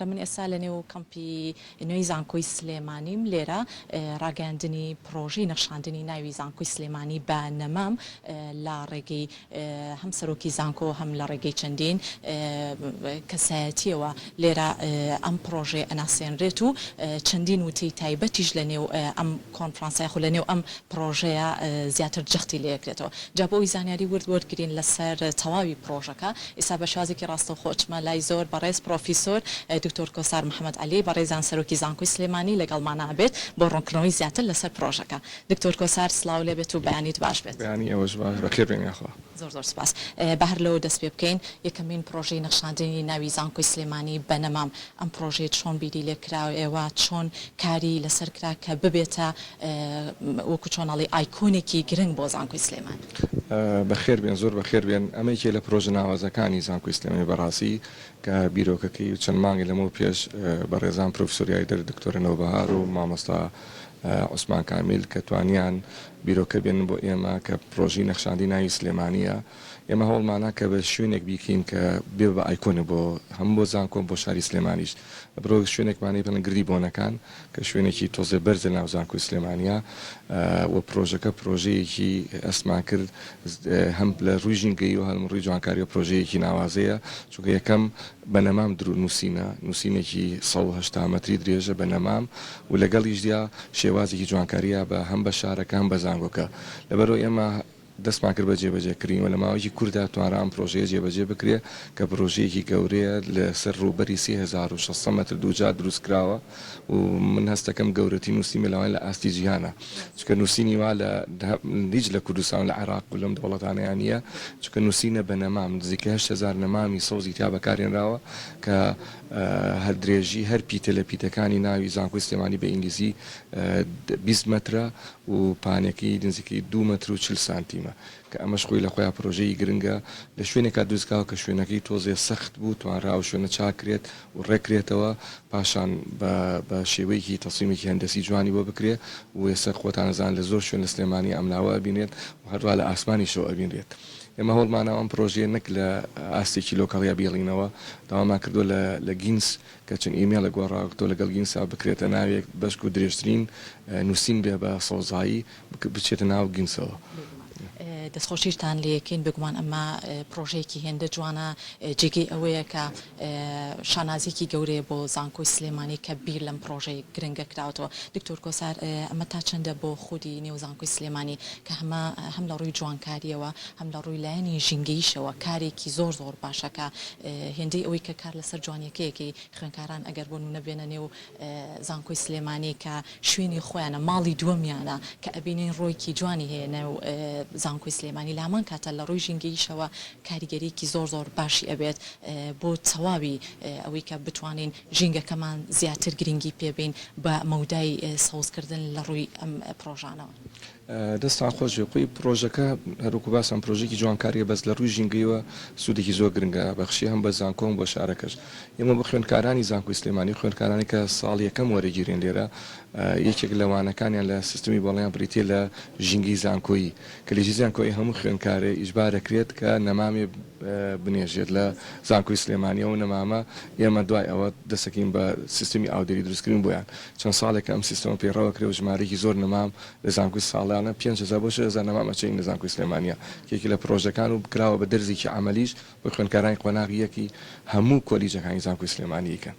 من ئێستا لە نێو کەمپی نوێی زانکۆی سلێمانیم لێرە ڕاگەاندنی پرۆژەی نەخشاندنی ناوی زانکۆی سلێمانی بە نەمام لە ڕێگەی هەم سەرۆکی زانکۆ هەم لە ڕێگەی چەندین کەسایەتیەوە لێرە ئەم پرۆژێ ئەناسێنرێت و چەندین وتەی تایبەتیش لە نێو ئەم کۆنفرانسای خو لە نێو ئەم پرۆژەیە زیاتر جەختی لێکرێتەوە جا بۆی زانیاری وردگرین لەسەر تەواوی پرۆژەکە ئێستا بە شازێکی ڕاستەوخۆ لای زۆر بەڕێز پرۆفیسۆر دکتۆر کۆسار محەممەد علی بەڕێزان سەرۆکی زانکۆی سلێمانی لەگەڵمانە بێت بۆ ڕوونکردنەوەی زیاتر لەسەر پرۆژەکە دکتۆر کۆسار سلااو لێ بێت و بەیانیت باش بێت بەیانی ئەوەش باش بەخێر بێن یاخوا زۆر سپاس بە هەر لەوە دەست پێ بکەین یەکەمین پرۆژەی نەخشاندنی ناوی زانکۆی سلێمانی بە نەمام ئەم پرۆژەیە چۆن بیری لێکراوە ئێوە چۆن کاری لەسەر کرا کە ببێتە وەکو چۆناڵی ئایکۆنێکی گرنگ بۆ زانکۆی سلێمانی بەخێر بێن زۆر بەخێر بێن ئەمەیەکێ لە پرۆژە ناوازەکانی زانکۆی سلێمانی بەڕاستی کە بیرۆکەکەی چەند مانگی لەمەوە پێش بەڕێزان پرۆفسۆریای دکتۆرە نەوبەهار و مامۆستا عوسمان کامیل کە توانیان بیرۆکە بێن بۆ ئێمە کە پرۆژی نەخشاندنی ناوی سلێمانیە ئێمە هەوڵمانە کە بە شوێنێک بیکەین کە بێ بە ئایکۆنە بۆ هەموو بۆ زانکۆ بۆ شاری سلێمانیش بڕۆ شوێنێکمانەی بڵن گردی بۆنەکان کە شوێنێکی تۆزێ بەرزە ناو زانکۆی سلێمانیە و پرۆژەکە پرۆژەیەکی ئەسمان کرد هەم لە ڕووی ژینگەی و هەم ڕووی جوانکاری و پرۆژەیەکی ناوازەیە چونکە یەکەم بە نەمام نووسینێکی 180 مەتری درێژە بە نەمام و لەگەڵیشدا شێوازێکی جوانکاریە بە هەم بە شارەکە هەم بە زانکۆکە لەبەرەوە ئێمە دەستمان کرد بە جێبەجێکردنەوە لە ماوەیەکی کووردا توانرا ئەم پرۆژەیە جێبەجێ بکرێ کە پرۆژەیەکی گەورەیە لەسەر ڕووبەری 3600 مەتر دووجا دروست کراوە و من هەستەکەم گەورەتی نووسی مێلاوان لە ئاستی جیهانە چکە نووسینی وا لە هیچ لە کوردستان لە عێراق و لەم دەوڵەتانەیان نییە چکە نووسینە بە نەمام نزیکە 8000 نەمامی سەوزی تا بەکارهێنراوە کە هەر درێژی هەر پیتە لە پیتەکانی ناوی زانکۆی سلێمانی بە ئینگلیزی 20 مەترە و پانێکی نزیکەی 2 مەتر و 40 سانتیمە کە ئەمەش خۆی لە خۆیان پرۆژەی گرنگە لە شوێنێکا دروستکاوە کە شوێنەکەی تۆزێ سەخت بوو توانرا و شوێنە چاکرێت و ڕێکرێتەوە پاشان بە شێوەیەکی تەسمیمێکی هەندەسی جوانی بۆ بکرێ و ێستا خۆتان نەزان لە زۆر شوێن لە سلێمانی ئەملاوە ئەبینێت و هەروە لە ئاسمانیشەوە ئەبینرێت ئێمە هەوڵمانەوە ئەم پرۆژەیە نەک لە ئاستێکی لۆکەڵیا بێڵینەوە داوامان کردو لە گینس کە چەند ئیمێل لە گۆڕاوەکتۆ لەگەڵ گینسا بکرێتە ناوێک بەشک و درێژترین نووسین بێ بە سەوزایی بچێتە ناو گینسەوە دەستخۆشیتان لەکەین بگومان ئەمە پرۆژەیەکی هێندە جوانە جێگەی ئەوەیە کە شانازێکی گەورەیە بۆ زانکۆی سلێمانی کە بیر لەم پرۆژەی گرنگە کراوەوە دکتۆر کۆسار ئەمە تا چەندە بۆ خودی نێو زانکۆی سلێمانی کە هەم لە ڕووی جوانکاریەوە هەم لە ڕووی لایەنی ژینگەیشەوە کارێکی زۆر باشەکە هێندەی ئەوەی کە کار لەسەر جوانیەکەیەکی خوێنکاران ئەگەر بۆ نەبێنە نێو زانکۆی سلێمانی کە شوێنی خۆیانە ماڵی دووەمیانە کە ئەبینین ڕۆیکی جوانی هەیە نێو زانکۆی سلێمانی لامان کاتە لە ڕووی ژینگەیشەوە کاریگەریکی زۆر باشی ئەبێت بۆ تەواوی ئەوەی کە بتوانین ژینگەکەمان زیاتر گرنگی پێبین بە مەودای سەوزکردن لە ڕووی ئەم پرۆژانەوە دەستان خۆش خۆی پرۆژەکە هەروکو باسم پرۆژێکی جوانکاریە بەس لە ڕووی ژینگەیەوە سوودێکی زۆر گرنگە بەخشی هەم بە زانکۆم بۆ شارەکەش ئێمە بە خوێندکارانی زانکۆی سلێمانی خوێندکارانی کە ساڵ یەکەم وەرەگیرێن لێرە یەکێک لەوانەکانیان لە سیستمی بەڵیان بریتێ لە ژینگی زانکۆیی کە لێژی زانکۆی هەموو خوێندکارێ ئیجبارەکرێت کە نەمامێ بنێژێت لە زانکۆی سلێمانیەوە و نەمامە ئێمە دوای ئەوە دەسەکەین بە سیستمی ئاودێری دروستکردن بۆیان چەند ساڵێک ئەم سیستەمە پێڕەوە کرێ و ژمارەی زۆر نەمام لە زانکۆی ساڵانە 5000 بۆ 6000 نەمامەچەین لە زانکۆی سلێمانیە کێکی لە پرۆژەکان و بکراوە بە دەرزێکی عەمەلیش بۆ خوێندکارانی قۆناغی یەکی هەموو کۆلیجەکانی زانکۆی سلێمانیەکەن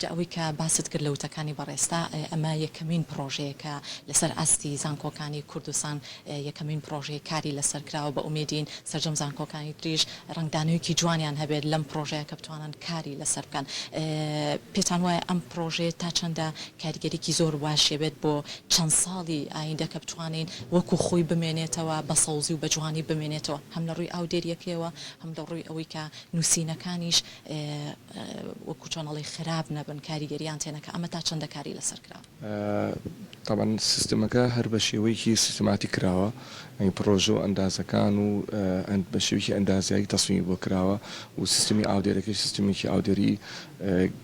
ئەوەی کە باست کرد لە وتەکانی بەڕێستا ئەمە یەکەمین پرۆژەیەکە لەسەر ئاستی زانکۆکانی کوردستان یەکەمین پرۆژەیە کاری لەسەر کراوە بە ئومێدین سەرجەم زانکۆکانی تریش ڕنگدانەوەیکی جوانیان هەبێت لەم پرۆژەیە کە بتوانن کاری لەسەر بکەن پێتان وایە ئەم پرۆژێ تا چەندە کاریگەریکی زۆر باشێ بێت بۆ چەند ساڵی ئایندە کە بتوانین وەکو خۆی بمێنێتەوە بە سەوزی و بە جوانی بمێنێتەوە هەم لە ڕووی ئاودێریەکەوە هەم لە ڕووی ئەوەی کە نووسینەکانیش وەکو چۆنەڵی خراپ نەبن کاریگەریان تێنەکە ئەمە تا چەندە کاری لەسەر کراوە طبعا سیستمەکە هەر بە شێوەیەکی سیستماتی کراوە ئەین پرۆژە و ئەندازەکان و بە شێوەیەکی ئەندازیایی تەسمیمی بۆ کراوە و سیستمی ئاودێرەکەی سیستمێکی ئاودێری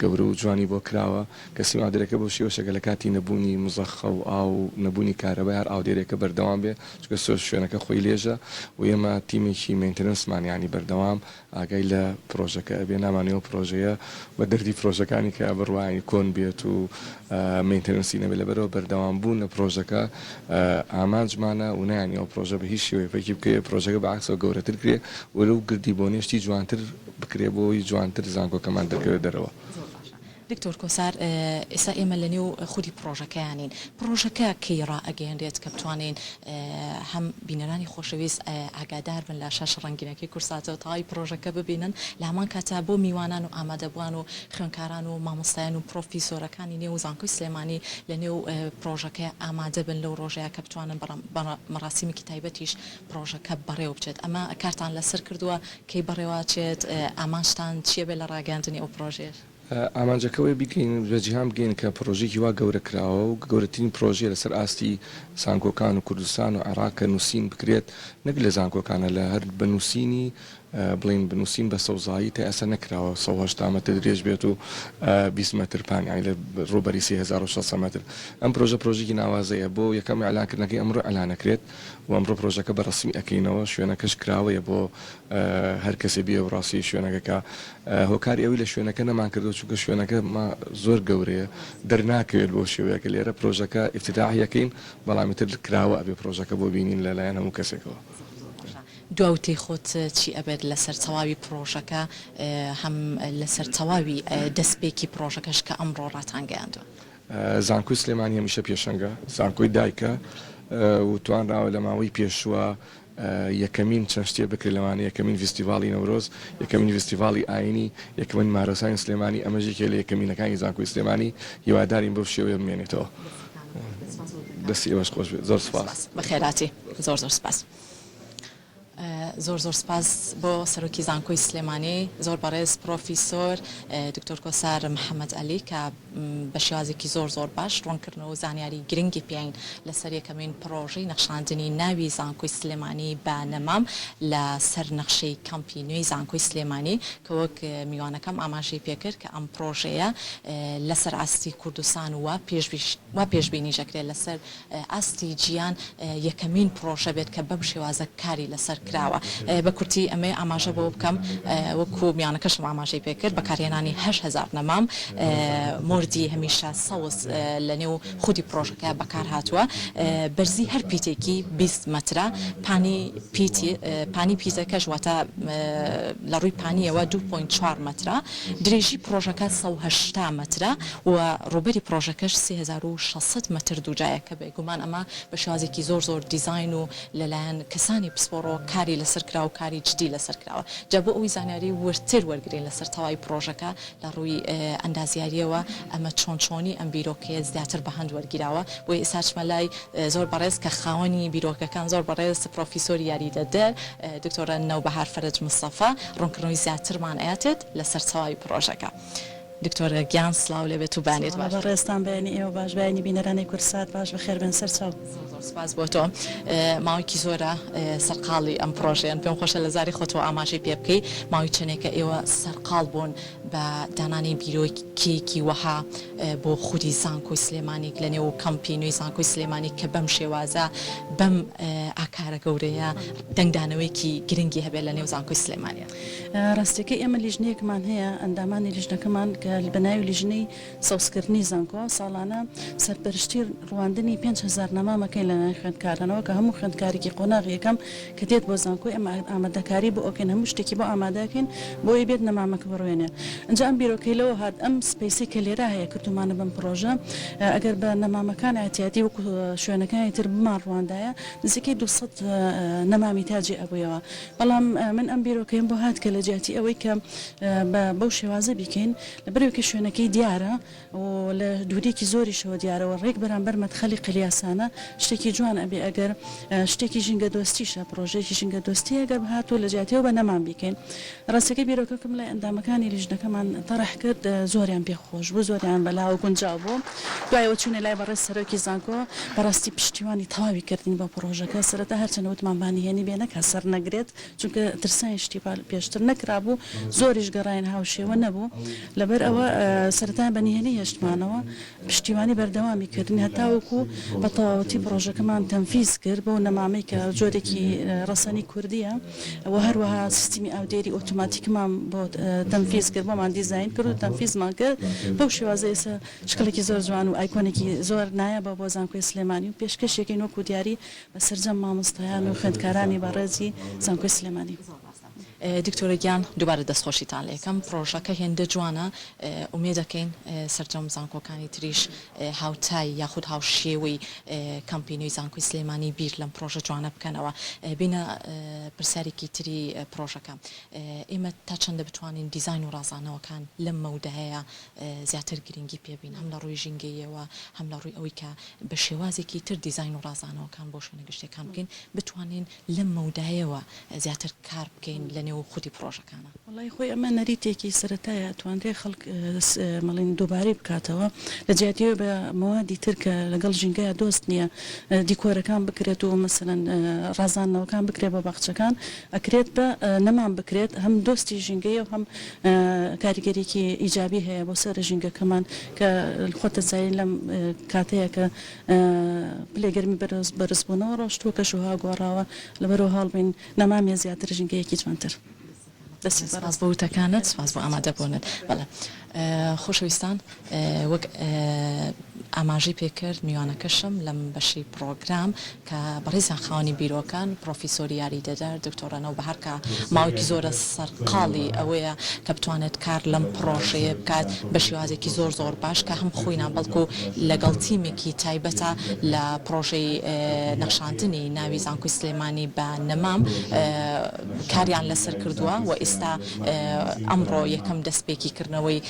گەورە و جوانی بۆ کراوە کە سیستمی ئاودێرەکە بۆ شێوەشەکە لە کاتی نەبوونی مزەخە و ئاو نەبوونی کارەبای هەر ئاودێرەکە بەردەوام بێ چونکە شوێنەکە خۆی لێژە و ئێمە تیمێکی مینتەنەنسمان یانی بەردەوام ئاگای لە پرۆژەکە ئەبێ نامانەوە پرۆژەیە بە دەردی پرۆژەکانی کە بڕوانی کۆن بێت و مینتەنەنسی نەبێت لەبەرەوە بەردەوام بوون لە پرۆژەکە ئامانجمانە و نایانی ئەو پرۆژە بە هیچ شێوەیەکی بکرێ پرۆژەکە بەعکسەوە گەورەتر کرێ و لەو گردی بۆنێشتی جوانتر بکرێ بۆی جوانتر زانکۆکەمان دەکەوێت دەرەوە. دکتۆر کۆسار ئێستا ئێمە لە نێو خودی پرۆژەکەیانین پرۆژەکە کەی ڕائەگەیەنرێت کە بتوانین هەم بینەرانی خۆشەویست ئاگادار بن لە شەش ڕەنگینەکەی کورساتەوە تاوای پرۆژەکە ببینن لە هەمان کاتا بۆ میوانان و ئامادەبووان و خوێندکاران و مامۆستایان و پرۆفیسۆرەکانی نێو زانکۆی سلێمانی لە نێو پرۆژەکە ئامادە بن لەو ڕۆژەیە کە بتوانن مەراسیمێکی تایبەتیش پرۆژەکە بەڕێوە بچێت ئەمە کارتان لەسەر کردووە کەی بەڕێواچێت ئامانجتان چیە بێ لە ڕاگەاندنی ئەو پرۆژێش؟ ئامانجەکەوەی بگەین بەجیهام بگەین کە پرۆژێکی وا گەورە کراوە و گەورەترین پرۆژێ لەسەر ئاستی زانکۆکان و کوردستان و عێراق نووسین بکرێت نەک لە زانکۆکانە لە هەر بنووسینی بڵین بنووسین بە سەوزایی تا ئەسە نەکراوە 180 مەتر درێژ بێت و 20 مەتر پانی لە ڕوبەری 3600 مەتر ئەم پرۆژێکی ناوازەیە بۆ یەکەم ئەلانکردنەکەی ئەمڕۆ ئەلانەکرێت و ئەمڕۆ پرۆژەکە بە ڕسمی ئەەکەینەوە شوێنەکەش کراوەیە بۆ هەر کەسێ بیە و ڕاستی شوێنەکەکە هۆکاری ئەوی لە شوێنەکە نەمان کردو چونکە شوێنەکە زۆر گەورەیە دەرناکەوێت بۆ شێوەیەکە لێرە پرۆژەکە ئیفتتاحیەکەین بەڵامی تر کراوە ئەبێ پرۆژەکە بۆ بینین لەلایەن هەموو کەسێکەوە. دواوتی خۆت چی ئەبێت لەسەر چاواوی پرۆژەکە هەم لەسەر چاواوی دەستپێکی پرۆژەکەش کە ئەمڕۆ ڕاتانگەیاندوە؟ زانکۆی سلێمانی هەمیشە پێشەنگە زانکۆی دایکە و توانراوە لە ماوەی پێشوە یەکەمین چەند شتێ بکرێت لەوانە یەکەمین فستیڤاڵی نەورۆز یەکەمین فستیڤاڵی ئاینی یەکەمین مارەسانی سلێمانی ئەمەژێکێ لە یەکەمینەکانی زانکۆی سلێمانی هیوادارین بەو شێوەیە بمێنێتەوە. دەستی ئێوەش خۆش بێت. زۆر سپاس. بەخێراتی. زۆر سپاس. زۆر سپاس بۆ سەرۆکی زانکۆی سلێمانی زۆر بەڕێز پرۆفیسۆر دکتۆر کۆسار محەممەد عەلی کە بە شێوازێکی زۆر باش ڕوونکردنەوە و زانیاری گرنگی پێین لەسەر یەکەمین پرۆژەی نەخشاندنی ناوی زانکۆی سلێمانی بە نەمام لە سەر نەخشەی کەمپی نوێی زانکۆی سلێمانی کە وەک میوانەکەم ئاماژەی پێکرد کە ئەم پرۆژەیە لەسەر ئاستی کوردستان وا پێشبینیشەکرێت لەسەر ئاستی گیان یەکەمین پرۆژە بێت کە بەم شێوازە کاری لەسەر کراوە بە کورتی ئەمێ ئاماژە بۆ بکەم وەکو میانەکەشم ئاماژەی پێکرد بەکارهێنانی 8,000 نەمام مردی هەمیشە سەوز لە نێو خودی پرۆژەکە بەکار هاتووە بەرزی هەر پیتێکی 20 مەترە پانی پیتەکەش واتە لە ڕووی پانیەوە 2.4 مەترە درێژی پرۆژەکە 180 مەترە و ڕوبەری پرۆژەکەش 3600 مەتر دووجایە کە بێگومان ئەمە بە شێوازێکی زۆر دیزاین و لەلایەن کەسانی پسپۆڕۆ کاری لەسەر کرا و کاری جدی لەسەر کراوە جا بۆ ئەوی زانیاری ورتر وەرگین لەسەر تەواوی پرۆژەکە لە ڕووی ئەندازیاریەوە ئەمە چۆنی ئەم بیرۆکەیە زیاتر بە هەند وەرگیراوە بۆی ئێساچمە لای زۆر بەڕێز کە خاوەنی بیرۆکەکان زۆر بەڕێز پرۆفیسۆری یاریدەدەر دکتۆرە نەوبەهار فەرج مستەفا ڕوونکردنەوەی زیاترمان ئاێتێت لەسەر تەواوی پرۆژەکە. دکتۆرە گیان سلااو لێبێت و بانێت باش ڕێستان بەینی ئێوە باش بینی بینەرانی کورسات باش بەخێر بن سەر چاو سپاس بۆ تۆ ماوەیەکی زۆرە سەرقاڵی ئەم پرۆژەیان پێم خۆشە لە زاری خۆتەوە ئاماژەی پێ بکەی ماوەی چنێکە ئێوە سەرقاڵ بوون بە دانانی بیرۆکێکی وەها بۆ خودی زانکۆی سلێمانی لە نێو کەمپی نوێی زانکۆی سلێمانی کە بەم شێوازە بەم ئاکارە گەورەیە دەنگدانەوەیکی گرنگی هەبێت لە نێو زانکۆی سلێمانیە. ڕاستەکەی ئێمە لیژنەیەکمان هەیە ئەندامانی لیژنەکەمان کە بەناوی لیژنەی سەوزکردنی زانکۆ ساڵانە سەرپەرشتی ڕواندنی 5,000 نەمامەکەین لە ناوی خوێندکارانەوە کە هەموو خوێندکارێکی قۆناغ یەکەم کە دێت بۆ زانکۆی ئەمە ئامادەکاری بۆ ئۆکەین هەموو شتێکی بۆ ئامادەکەین بۆی بێت نەمامەکە بڕوێنێ ئەنجا ئەم بیرۆکەی لەوە هات ئەم سپیسی کە لێرە هەیە کردومانە بەم پرۆژە ئەگەر بە نەمامەکان ئاحتیاتی وەکو شوێنەکانی تر بمان ڕواندایە نزیکەی 200 نەمامی تاجی ئەبوویەوە بەڵام من ئەم بیرۆکەیم بۆ هات کە لە جیاتی ئەوەی کە بەو شێوازە بیکەین بروێکی شوێنەکەی دیارە و لە دوورێکی زۆریشەوە دیارەوە ڕێک بەرامبەر مەدخەلی قلیاسانە شتێکی جوان ئەبێ ئەگەر شتێکی ژینگە دۆستیشە پرۆژێکی ژینگە دۆستی ئەگەر هاتوو لە جیاتیەوە بە نەمان بیکەین ڕاستەکەی بیرۆکەکەم لە ئەندامەکانی لیژنەکەمان تەڕەح کرد زۆریان پێخۆش بوو زۆریان بەلاو گونجاو بوو دوایەوە چوونە لای بەڕێز سەرۆکی زانکۆ بەڕاستی پشتیوانی تەواوی کردین بە پرۆژەکە سەرەتا هەرچەندە وتمانبانی هێنی بێ نەکات سەر نەگرێت چونکە ترسانی شتی پێشتر نەکرابوو زۆریش گەڕاین هاوشێوە نەبوو لەبەر ئەوە سەرەتا بەنیهێنی هێشتمانەوە پشتیوانی بەردەوامی کردن هەتاوەکو بە تەواوەتی پرۆژەکەمان تەنفیز کرد بۆ نەمامەی کە جۆرێکی ڕەسەنی کوردیە و هەروەها سیستمی ئاودێری ئۆتۆماتیکمان بۆ تەنفیز کرد بۆمان دیزاین کرد و تەنفیزمان کرد بەو شێوازەیە شکلێکی زۆر جوان و ئایکۆنێکی زۆر نایە بۆ زانکۆی سلێمانی و پێشکەشێکی وەکو دیاری بە سەرجەم مامۆستایان و خوێندکارانی بەڕێزی زانکۆی سلێمانی. دکتۆرە گیان دووبارە دەستخۆشیتان لێکم پرۆژەکە هێندە جوانە ئومێ دەکەین سەرجەم زانکۆکانی تریش هاوتای یاخود هاوشێوەی کەمپینۆی زانکۆی سلێمانی بیر لەم پرۆژە جوانە بکەنەوە بینە پرسیارێکی تری پرۆژەکە ئێمە تا چەندە بتوانین دیزاین و ڕازانەوەکان لەم مەودەهەیە زیاتر گرنگی پێبین هەم لە ڕووی ژینگەیەوە هەم لە ڕووی ئەوەی کە بە شێوازێکی تر دیزاین و ڕازانەوەکان بۆ شوێنە گشتەکان بکەین بتوانین لەم مەودەهەیەوە زیاتر کار بکەین لە نێو خودی پرۆژەکانە وڵی خۆی ئەمە نەریتێکی سەرەتایە توانرێ خەڵک مەڵین دووبارەی بکاتەوە لە جیاتیەوە بە مەوادی ترکە لەگەڵ ژینگەیە دۆست نییە دیکۆرەکان بکرێت و مەسەرەن ڕازانەوەکان بکرێت بە باخچەکان ئەکرێت بە نەمان بکرێت هەم دۆستی ژینگەیە و هەم کاریگەرێکی ئیجابی هەیە بۆ سەر ژینگەکەمان کە خۆتە زای لەم کاتەیە کە پلێگەرمی بەرزبوونەوە ڕۆشتووە کەش و هاگۆڕاوە لەبەرەوە هەڵبین نەمامێ زیاتر ژینگەیەکی جوانتر. سپاس بۆ وتەکانت سپاس بۆ ئامادەبوونت بەڵێ خۆشەویستان وەک ئاماژەی پێکرد میوانەکەشم لەم بەشی پرۆگرام کە بەڕێزان خاوەنی بیرۆکان پرۆفیسۆری یاریدەدەر دکتۆرەنەوە بە هەرکە ماوەیەکی زۆرە سەرقاڵی ئەوەیە کە بتوانێت کار لەم پرۆژەیە بکات بە شێوازێکی زۆر باش کە هەم خۆینان بەڵکو لەگەڵ تیمێکی تایبەتە لە پرۆژەی نەخشاندنی ناوی زانکۆی سلێمانی بە نەمام کاریان لەسەر کردووە و ئێستا ئەمڕۆ یەکەم دەستپێکیکردنەوەی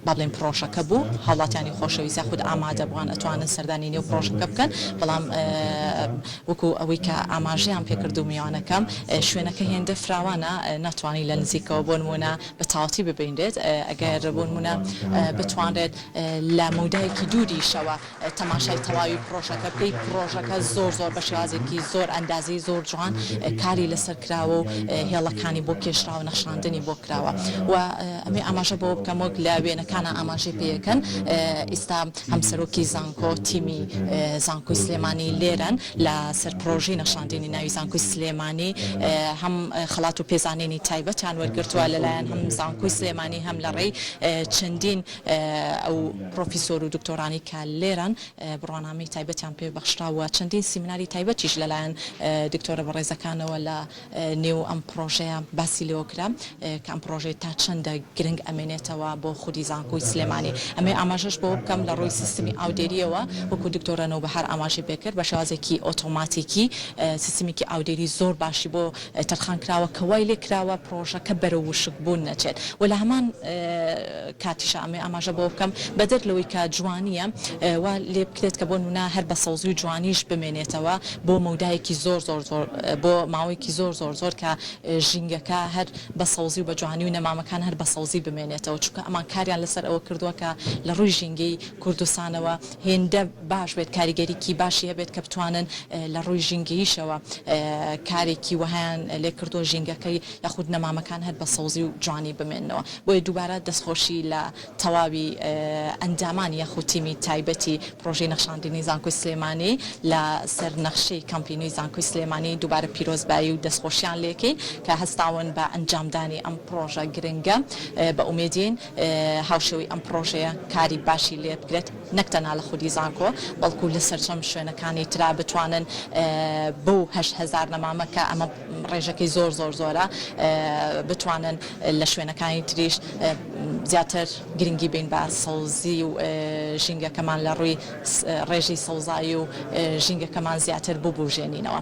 بابلین پرۆژەکە بوو هەوڵاتیانی خۆشەویستە خود ئامادە بووان ئەتوانن سەردانی نێو پرۆژەکە بکەن بەڵام وەکو ئەوەی کە ئاماژەیان پێکرد و میوانەکەم شوێنەکە هێندە فراوانە ناتوانانی لە نزیکەوە بۆ نمونە بە تاواتی ببیندێت ئەگەر بۆ نمونە بتوانرێت لە مەودایەکی دووریشەوە تەماشای تەواوی پرۆژەکە پێی پرۆژەکە زۆر بە شێوازێکی زۆر ئەندازەی زۆر جوان کاری لەسەر کراوە و هێڵەکانی بۆ کێشراوە نەخشاندنی بۆ کراوە و ئەمێ ئاماژە بۆ بکەم وەک لە وێنەکانە ئاماژەی پێەکەن ئێستا هەم سەرۆکی زانکۆ تیمی زانکۆی سلێمانی لێرن لە سەر پرۆژەی نەخشاندنی ناوی زانکۆی سلێمانی هەم خەڵات و پێزانینی تایبەتیان وەرگرتووە لەلایەن هەم زانکۆی سلێمانی هەم لە ڕێی چەندین ئەو پرۆفیسۆر و دکتۆرانی کە لێرن بڕوانامی تایبەتیان پێبەخشراوە چەندین سیمیناری تایبەتیش لەلایەن دکتۆرە بەڕێزەکانەوە لە نێو ئەم پرۆژەیە باسی لێوەکرا کە ئەم پرۆژەی تا چەندە گرنگ ئەمێنێتەوە بۆ خودی زانکۆی سلێمانی ئەمێ ئاماژەش بۆ بکەم لە ڕووی سیستمی ئاودێریەوە وەکو دکتۆرەنەوە بە هەر ئاماژی پێکرد بە شێوازێکی ئۆتۆماتیکی سیستمێکی ئاودێری زۆر باشی بۆ تەرخان کراوە کە وای لێ کراوە پرۆژەکە بەرەو وشک بوون نەچێت و لە هەمان کاتیشە ئەمێ ئاماژە بۆ بکەم بەدەر لەوەی کە جوانیە وا لێ بکرێت کە بۆ نونا هەر بە سەوزی و جوانیش بمێنێتەوە بۆ مەودایەکی زۆر بۆ ماوەیەکی زۆر کە ژینگەکە هەر بە سەوزی و بە جوانی و نەمامەکان هەر بە سەوزی بمێنێتەوە چونکە ئەمان کاریان لەسەر ئەوە کردووە کە لە ڕووی ژینگەی کوردستانەوە هێندە باش بێت کاریگەریکی باشی هەبێت کە بتوانن لە ڕووی ژینگەیشەوە کارێکی وهیان لێ کردو ژینگەکەی یاخود نەمامەکان هەر بە سەوزی و جوانی بمێنەوە بۆیە دووبارە دەستخۆشی لە تەواوی ئەندامانی یاخود تیمی تایبەتی پرۆژەی نەخشاندنی زانکۆی سلێمانی لە سەر نەخشەی کەمپینۆی زانکۆی سلێمانی دووبارە پیرۆزبایی و دەستخۆشیان لێکەین کە هەستاون بە ئەنجامدانی ئەم پرۆژە گرنگە بە ئومێدین هاوشێوەی ئەم پرۆژەیە کاری باشی لێ بکرێت نەکتەنا لە خودی زانکۆ بەڵکو لە سەرچەم شوێنەکانی ترا بتوانن بۆ 8,000 نەمامەکە ئەمە ڕێژەکەی زۆرە بتوانن لە شوێنەکانی تریش زیاتر گرنگی بین بە سەوزی و ژینگەکەمان لە ڕووی ڕێژی سەوزایی و ژینگەکەمان زیاتر ببوژێنینەوە.